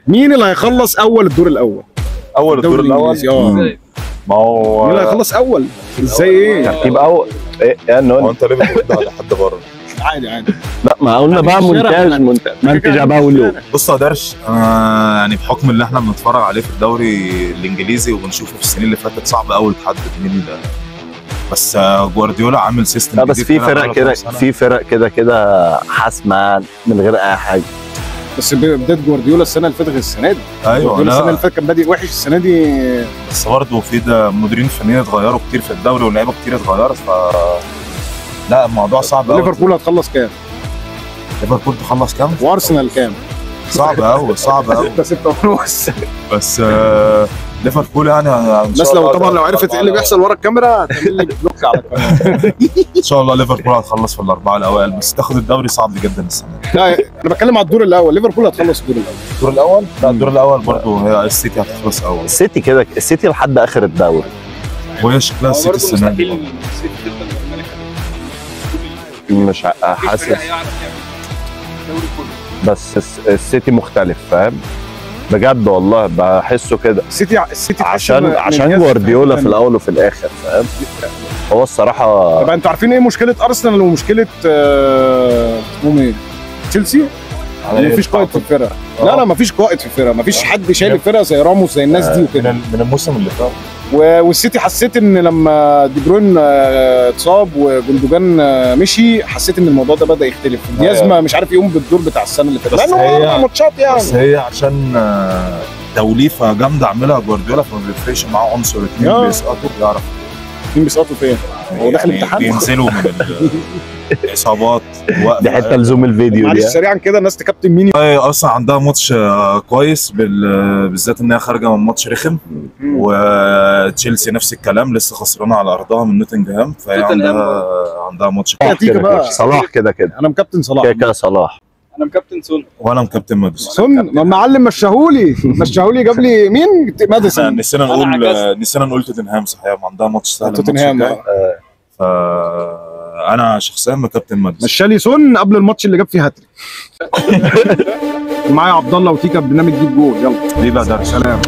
مين اللي هيخلص اول الدور الاول؟ اول الدور الاول؟ ما هو مين اللي هيخلص اول؟ ازاي ايه؟ ترتيب اول ايه يعني؟ هو انت ليه بترد على حد بره؟ عادي عادي. لا ما قلنا بقى مونتاج منتج اباولو. بص يا درش، يعني بحكم اللي احنا بنتفرج عليه في الدوري الانجليزي وبنشوفه في السنين اللي فاتت صعب قوي تحدد مين ده. بس جوارديولا عامل سيستم. لا بس في فرق كده، في فرق كده حاسمه من غير اي حاجه. بس بدايه جوارديولا السنه اللي فاتت غير السنه دي. ايوه السنه اللي فاتت كان بادئ وحش، السنه دي بس برضه في ده مديرين فنيين اتغيروا كتير في الدوري واللعيبه كتير اتغيرت، ف لا الموضوع صعب قوي. ليفربول هتخلص كام؟ ليفربول تخلص كام؟ وارسنال كام؟ صعب قوي صعب قوي. 6.5 بس ليفربول يعني الناس لو طبعا لو عرفت ايه اللي بيحصل ورا الكاميرا هتعمل لك بلوك على القناه. ان شاء الله ليفربول هتخلص في الاربعه الاوائل، بس تاخد الدوري صعب جدا السنه دي. لا انا بتكلم على الدور الاول، ليفربول هتخلص الدور الاول. الدور الاول؟ لا الدور الاول برضه هي السيتي هتخلص اول. السيتي كده، السيتي لحد اخر الدوري وهي شكلها السيتي السنه دي. مش حاسس، بس السيتي مختلف فاهم بجد والله، بحسه كده. السيتي عشان جوارديولا في الاول وفي الاخر فاهم. هو الصراحه طب انتوا عارفين ايه مشكله ارسنال ومشكله اسمهم ايه؟ تشيلسي؟ مفيش قائد في الفرقه. لا مفيش قائد في الفرقه، مفيش حد شايل الفرقه زي راموس زي الناس دي وكده. من الموسم اللي فات. والسيتي حسيت ان لما دي بروين اتصاب وجندوجان مشي، حسيت ان الموضوع ده بدا يختلف. دياز مش عارف يقوم بالدور بتاع السنه اللي فاتت، لانه ماتشات يعني. بس هي عشان توليفه جامده عملها جوارديولا، فما بيفرقش معاه عنصر اتنين بيسقطوا بيعرف. اتنين بيسقطوا فين؟ هو داخل امتحان بينزلوا من الاصابات. دي حته لزوم الفيديو دي. معلش سريعا كده، الناس تكابتن مين؟ اصلا عندها ماتش كويس بالذات انها خارجه من ماتش رخم، وتشيلسي نفس الكلام لسه خسرانه على ارضها من نوتنجهام، فهي عندها ماتش كويس. صلاح كده انا مكابتن صلاح كده صلاح. انا مكابتن سون وانا مكابتن ماديسون. ما المعلم مشاهولي جاب لي مين؟ ماديسون. نسينا نقول توتنهام صحيح، عندها ماتش سهل. توتنهام انا شخصيا مكابتن ماديسون. مشالي سون قبل الماتش اللي جاب فيه هاتريك. معايا عبد الله وتيكا برنامج جيب جول. يلا حبيبي يا درش، سلام.